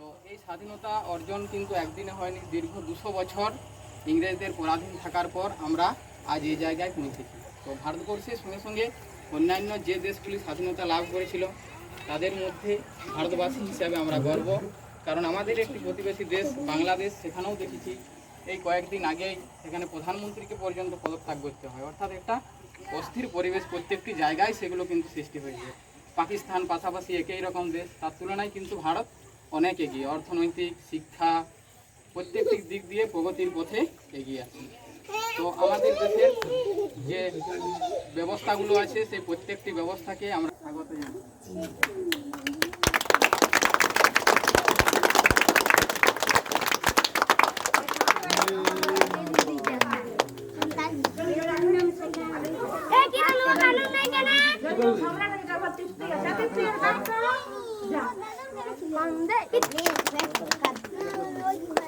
তো এই স্বাধীনতা অর্জন কিন্তু একদিনে হয়নি, দীর্ঘ 200 বছর ইংরেজদের পরাধীন থাকার পর আমরা আজ এই জায়গায় পৌঁছেছি। তো ভারতবর্ষের সঙ্গে সঙ্গে অন্যান্য যে দেশগুলি স্বাধীনতা লাভ করেছিল তাদের মধ্যে ভারতবাসী হিসাবে আমরা গর্ব, কারণ আমাদের একটি প্রতিবেশী দেশ বাংলাদেশ, সেখানেও দেখেছি এই কয়েকদিন আগেই সেখানে প্রধানমন্ত্রীকে পর্যন্ত পদত্যাগ করতে হয়। অর্থাৎ একটা অস্থির পরিবেশ প্রত্যেকটি জায়গায় সেগুলো কিন্তু সৃষ্টি হয়েছে। পাকিস্তান পাশাপাশি একই রকম দেশ, তার তুলনায় কিন্তু ভারত অনেক এগিয়ে, অর্থনৈতিক, শিক্ষা, প্রত্যেকটি দিক দিয়ে প্রগতির পথে এগিয়ে আছে। তো আমাদের দেশের যে ব্যবস্থাগুলো আছে সেই প্রত্যেকটি ব্যবস্থাকে আমরা স্বাগত জানাচ্ছি। One day.